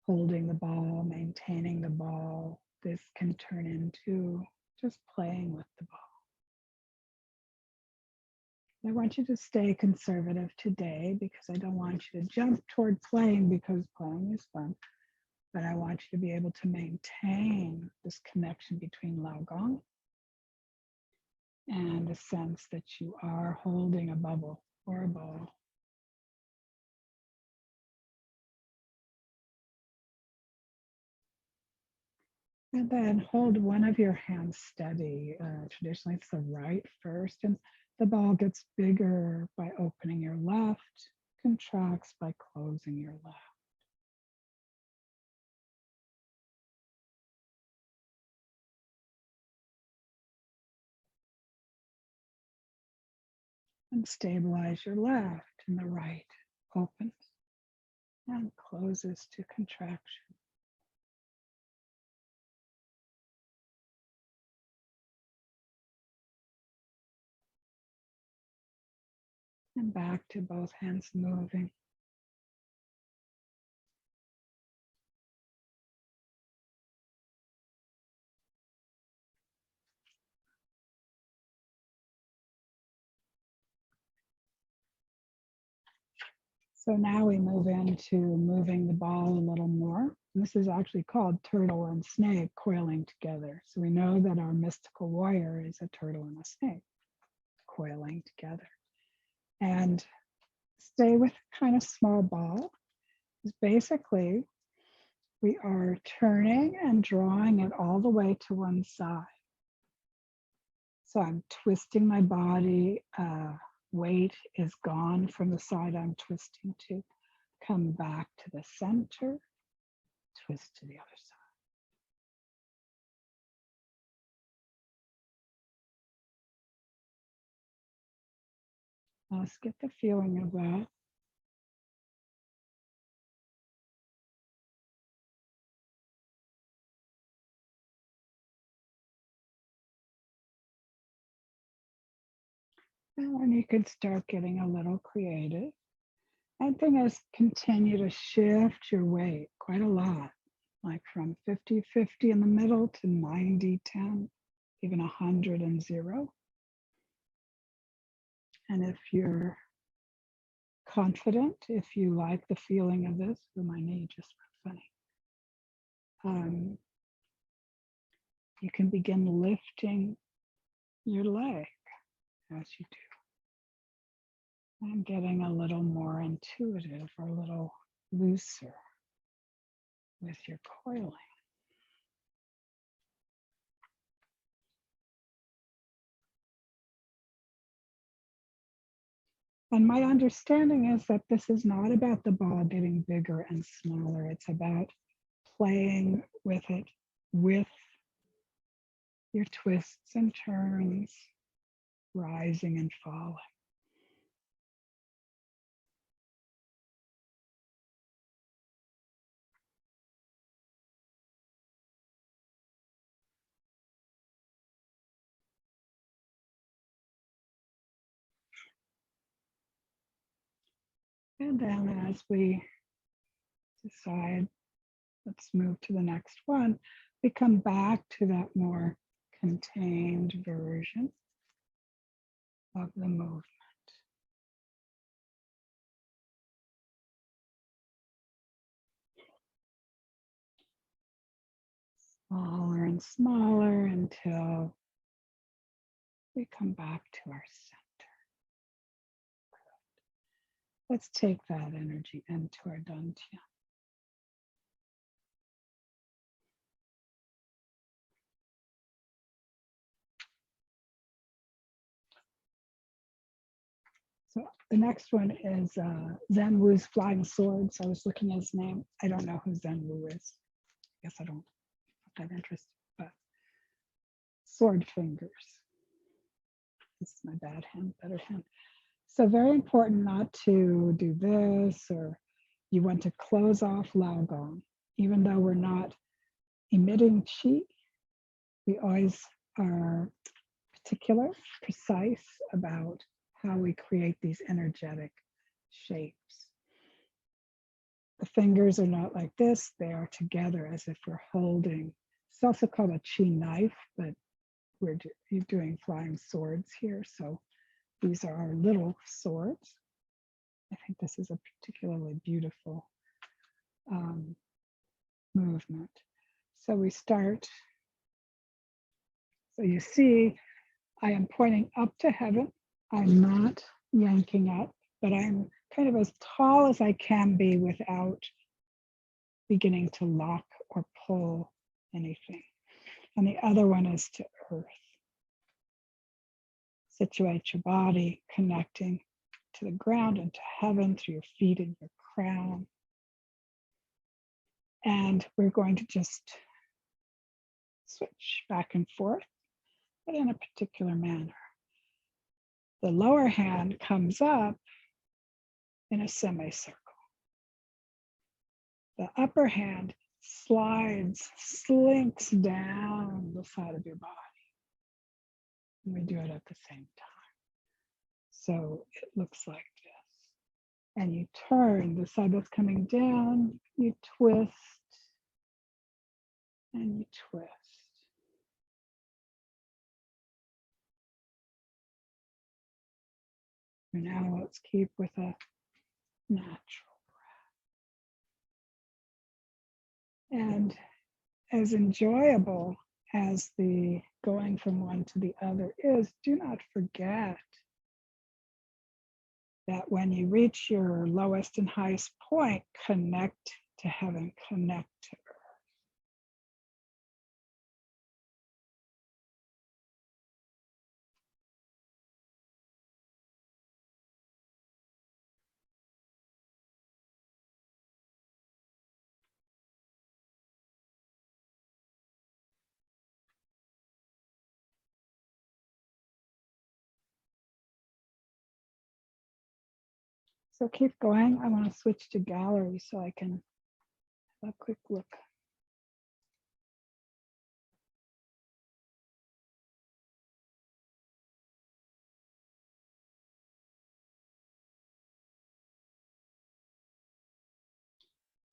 holding the ball, maintaining the ball, this can turn into just playing with the ball. I want you to stay conservative today because I don't want you to jump toward playing because playing is fun, but I want you to be able to maintain this connection between Laogong and the sense that you are holding a bubble or a ball. And then hold one of your hands steady. Traditionally, it's the right first, and the ball gets bigger by opening your left, contracts by closing your left. And stabilize your left, and the right opens and closes to contraction. And back to both hands moving. So now we move into moving the ball a little more. And this is actually called turtle and snake coiling together. So we know that our mystical warrior is a turtle and a snake coiling together. And stay with kind of small ball. Is basically we are turning and drawing it all the way to one side. So I'm twisting my body. Weight is gone from the side I'm twisting to. Come back to the center, twist to the other side. Let's get the feeling of that. And then you can start getting a little creative. And thing is, continue to shift your weight quite a lot, like from 50-50 in the middle to 90-10, even 100 and 0. And if you're confident, if you like the feeling of this, my knee just went funny. You can begin lifting your leg as you do. And getting a little more intuitive or a little looser with your coiling. And my understanding is that this is not about the ball getting bigger and smaller. It's about playing with it, with your twists and turns, rising and falling. And then as we decide, let's move to the next one, we come back to that more contained version of the movement. Smaller and smaller until we come back to our center. Let's take that energy into our dantian. So the next one is Zen Wu's Flying Swords. I was looking at his name. I don't know who Zen Wu is. I guess I don't have that interest, but sword fingers. This is my bad hand, better hand. So very important not to do this, or you want to close off Lao Gong. Even though we're not emitting qi, we always are particular, precise about how we create these energetic shapes. The fingers are not like this, they are together as if we're holding, it's also called a qi knife, but we're doing flying swords here. So these are our little swords. I think this is a particularly beautiful movement. So we start, so you see, I am pointing up to heaven. I'm not yanking up, but I'm kind of as tall as I can be without beginning to lock or pull anything. And the other one is to earth. Situate your body, connecting to the ground and to heaven through your feet and your crown. And we're going to just switch back and forth, but in a particular manner. The lower hand comes up in a semicircle. The upper hand slides, slinks down the side of your body. And we do it at the same time. So it looks like this. And you turn the side that's coming down, you twist, and you twist. And now let's keep with a natural breath. And as enjoyable as the going from one to the other is, do not forget that when you reach your lowest and highest point, connect to heaven, connect to earth. So keep going. I want to switch to gallery so I can have a quick look.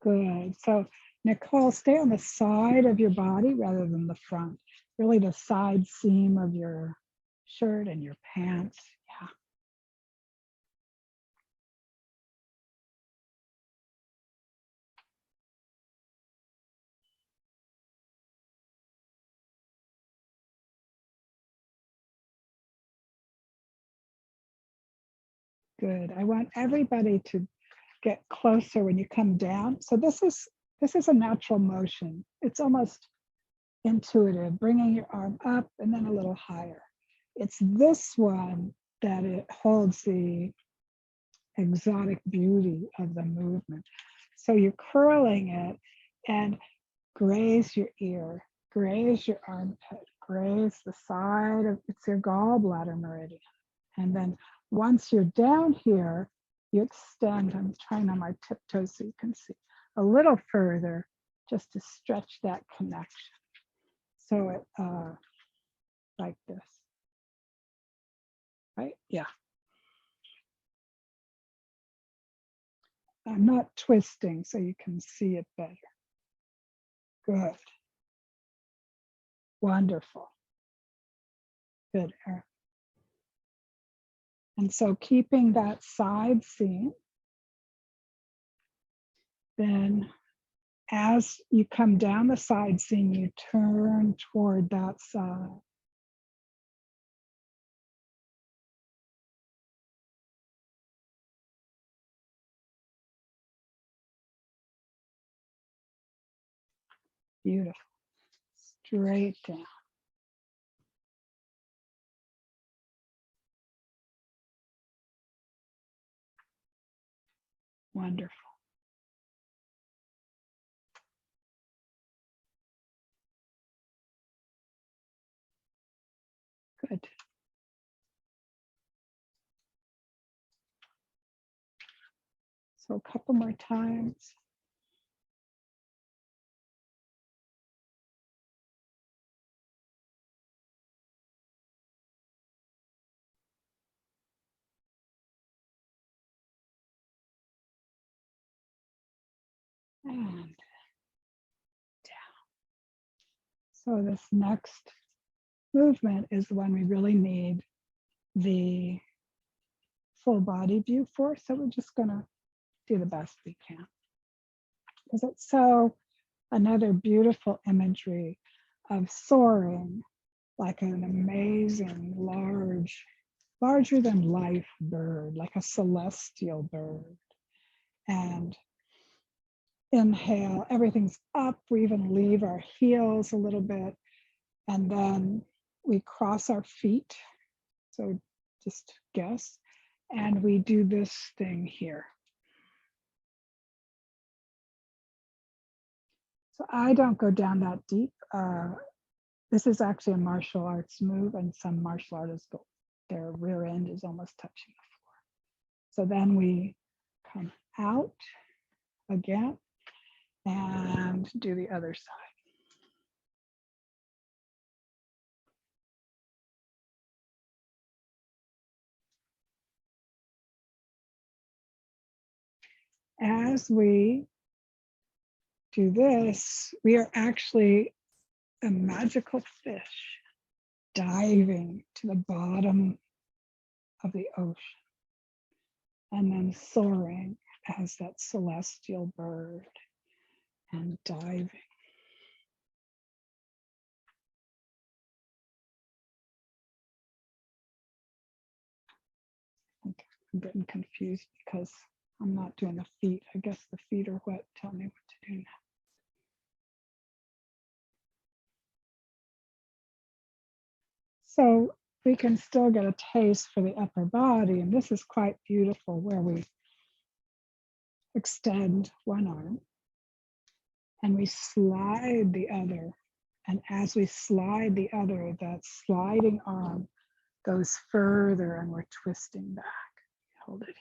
Good. So Nicole, stay on the side of your body rather than the front. Really the side seam of your shirt and your pants. Yeah. Good. I want everybody to get closer when you come down. So this is a natural motion. It's almost intuitive, bringing your arm up and then a little higher. It's this one that it holds the exotic beauty of the movement. So you're curling it and graze your ear, graze your armpit, graze the side of, it's your gallbladder meridian. And then once you're down here, you extend, I'm trying on my tiptoes so you can see, a little further just to stretch that connection. So it, like this, right? Yeah. I'm not twisting so you can see it better. Good. Wonderful. Good, Erin. And so keeping that side seam, then as you come down the side seam, you turn toward that side. Beautiful. Straight down. Wonderful. Good. So a couple more times. And down. So this next movement is the one we really need the full body view for. So we're just gonna do the best we can. Because it's so another beautiful imagery of soaring like an amazing larger than life bird, like a celestial bird. And inhale, everything's up. We even leave our heels a little bit. And then we cross our feet. So just guess. And we do this thing here. So I don't go down that deep. This is actually a martial arts move, and some martial artists go, their rear end is almost touching the floor. So then we come out again and do the other side. As we do this, we are actually a magical fish diving to the bottom of the ocean and then soaring as that celestial bird and diving. Okay, I'm getting confused because I'm not doing the feet. I guess the feet are what tell me what to do now. So we can still get a taste for the upper body, and this is quite beautiful where we extend one arm and we slide the other. And as we slide the other, that sliding arm goes further and we're twisting back. Hold it here.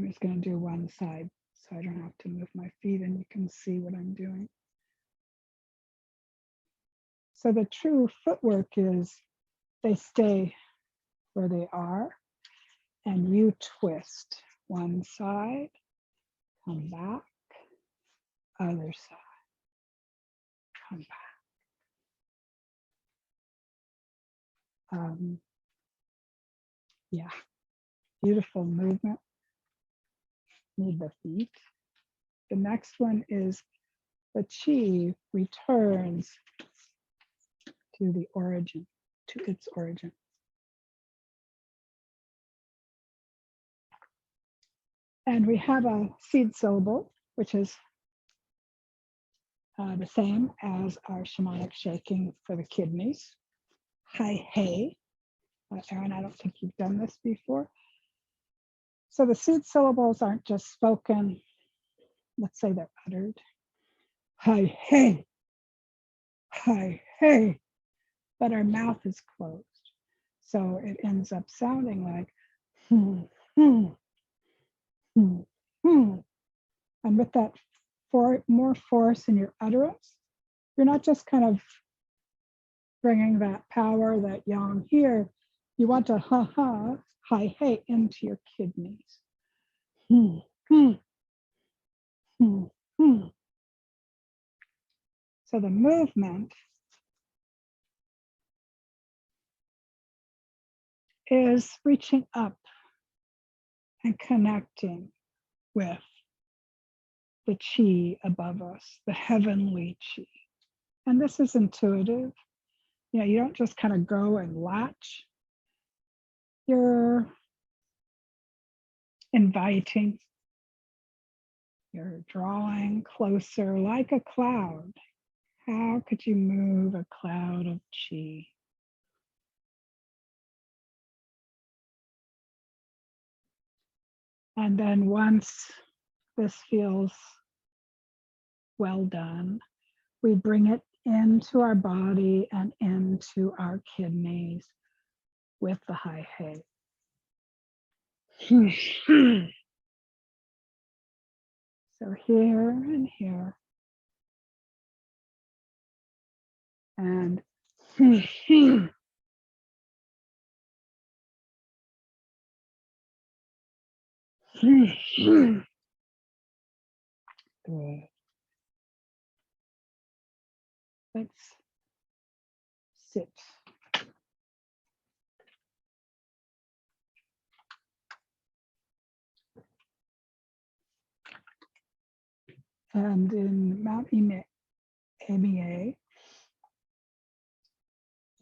I'm just going to do one side so I don't have to move my feet and you can see what I'm doing. So the true footwork is they stay where they are and you twist one side, come back, other side, come back. Yeah, beautiful movement. Need the feet. The next one is the chi returns to the origin, to its origin. And we have a seed syllable, which is the same as our shamanic shaking for the kidneys. Hi, hey. Erin, I don't think you've done this before. So the seed syllables aren't just spoken. Let's say they're uttered. Hi, hey. Hi, hey. But our mouth is closed. So it ends up sounding like And with that more force in your utterance, you're not just kind of bringing that power, that yang here. You want to hi, hey into your kidneys. So the movement is reaching up and connecting with the chi above us, the heavenly chi. And this is intuitive. You know, you don't just kind of go and latch. You're inviting, you're drawing closer like a cloud. How could you move a cloud of chi? And then once this feels well done, we bring it into our body and into our kidneys with the hi hey. So here and here. And good. Let's sit. And in Mount Eme,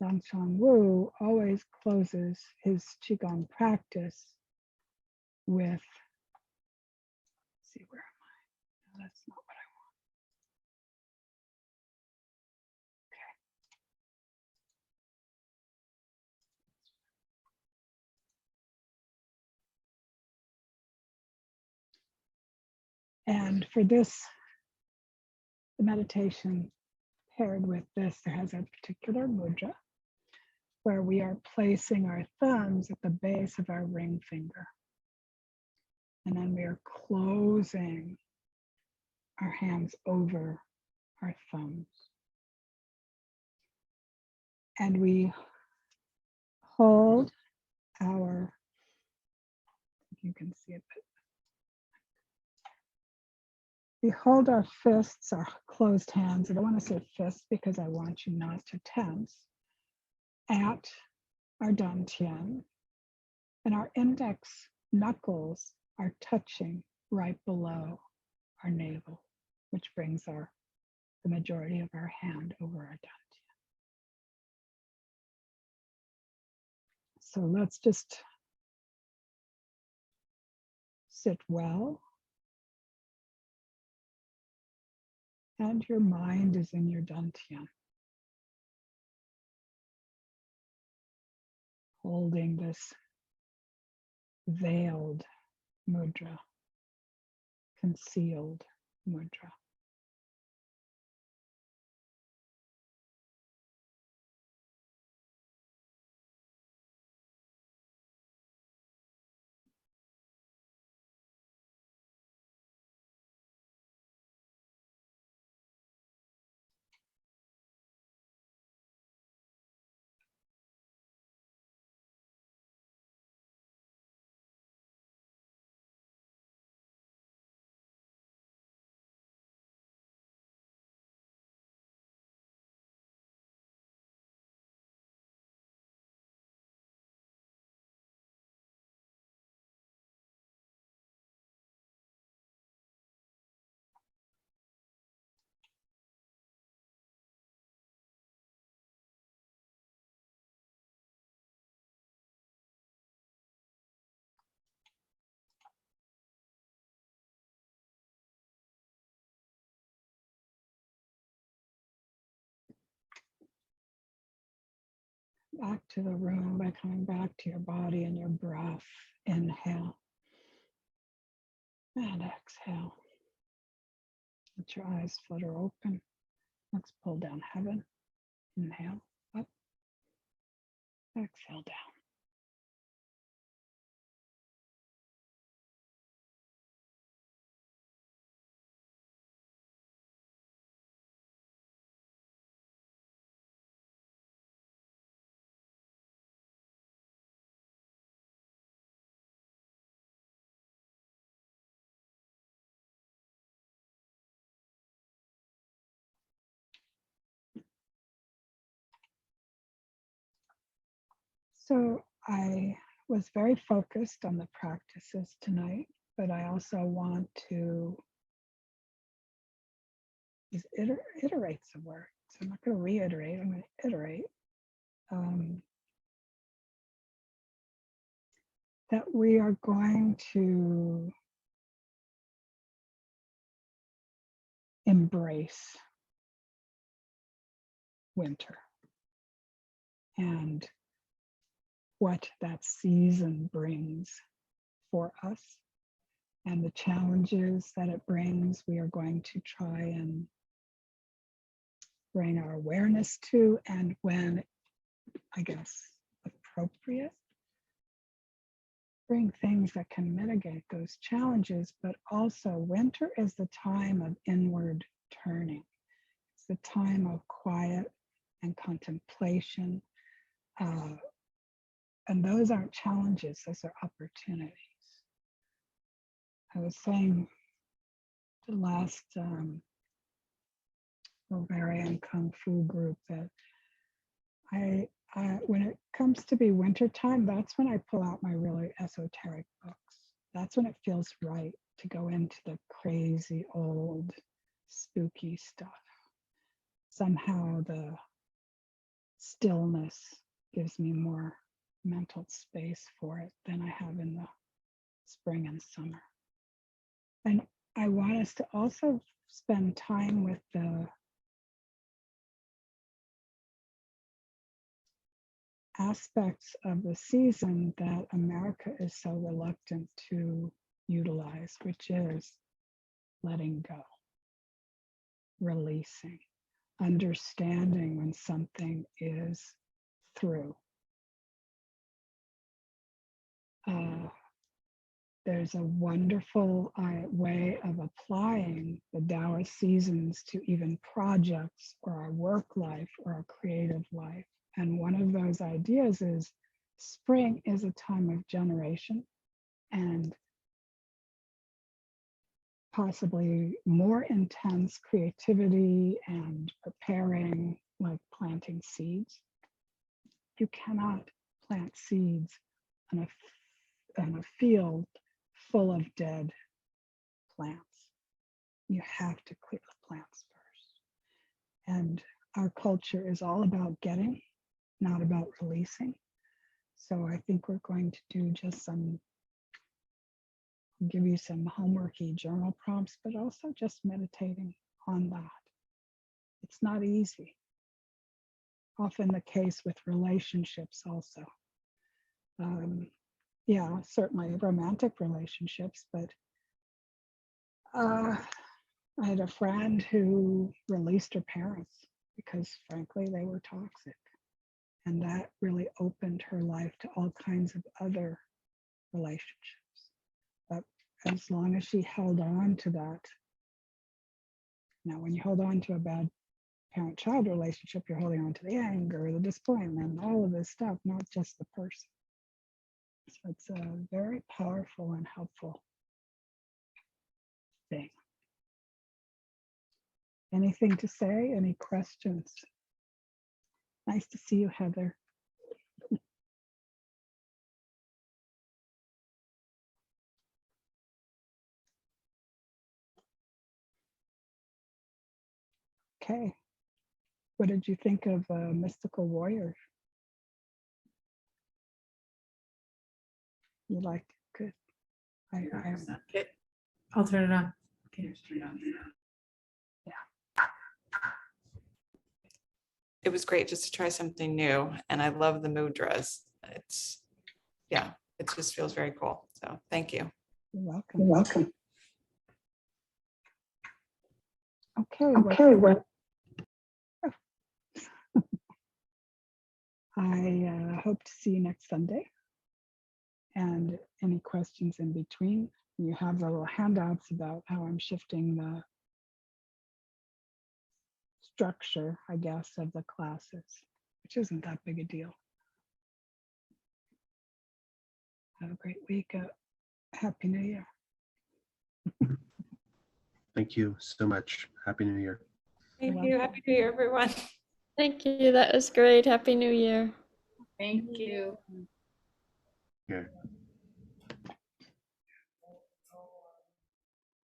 Zhang Chang Wu always closes his Qigong practice with, let's see, where am I? No, that's not what I want. And for this, the meditation paired with this, there has a particular mudra where we are placing our thumbs at the base of our ring finger. And then we are closing our hands over our thumbs. And we hold our, you can see it, but we hold our fists, our closed hands. I don't want to say fists because I want you not to tense, at our dantian, and our index knuckles are touching right below our navel, which brings the majority of our hand over our dantian. So let's just sit well. And your mind is in your dantian. Holding this veiled mudra, concealed mudra. back to the room by coming back to your body and your breath. Inhale and exhale. Let your eyes flutter open. Let's pull down heaven. Inhale, up. Exhale, down. So I was very focused on the practices tonight, but I also want to iterate's a word. So I'm not going to reiterate, I'm going to iterate. That we are going to embrace winter and what that season brings for us and the challenges that it brings. We are going to try and bring our awareness to, and when, I guess, appropriate, bring things that can mitigate those challenges. But also winter is the time of inward turning. It's the time of quiet and contemplation. And those aren't challenges, those are opportunities. I was saying the last Bavarian Kung Fu group that when it comes to be wintertime, that's when I pull out my really esoteric books. That's when it feels right to go into the crazy old spooky stuff. Somehow the stillness gives me more mental space for it than I have in the spring and summer. And I want us to also spend time with the aspects of the season that America is so reluctant to utilize, which is letting go, releasing, understanding when something is through. There's a wonderful way of applying the Taoist seasons to even projects or our work life or our creative life. And one of those ideas is spring is a time of generation and possibly more intense creativity and preparing, like planting seeds. You cannot plant seeds on a field full of dead plants. You have to clear the plants first. And our culture is all about getting, not about releasing. So I think we're going to do just give you some homeworky journal prompts, but also just meditating on that. It's not easy. Often the case with relationships also. Yeah, certainly romantic relationships, but I had a friend who released her parents because frankly, they were toxic. And that really opened her life to all kinds of other relationships. But as long as she held on to that, now when you hold on to a bad parent-child relationship, you're holding on to the anger, the disappointment, all of this stuff, not just the person. So it's a very powerful and helpful thing. Anything to say? Any questions? Nice to see you, Heather. Okay. What did you think of Mystical Warrior? You liked it? Good. Okay, I'll turn it on. Okay. it was great just to try something new. And I love the mudras. Yeah, it just feels very cool. So thank you. You're welcome. You're welcome. Okay. Well, I hope to see you next Sunday. And any questions in between, you have the little handouts about how I'm shifting the structure, I guess, of the classes, which isn't that big a deal. Have a great week. Happy New Year. Thank you so much. Happy New Year. Thank You're you. welcome. Happy New Year, everyone. thank you. That was great. Happy New Year. Thank you. Yeah.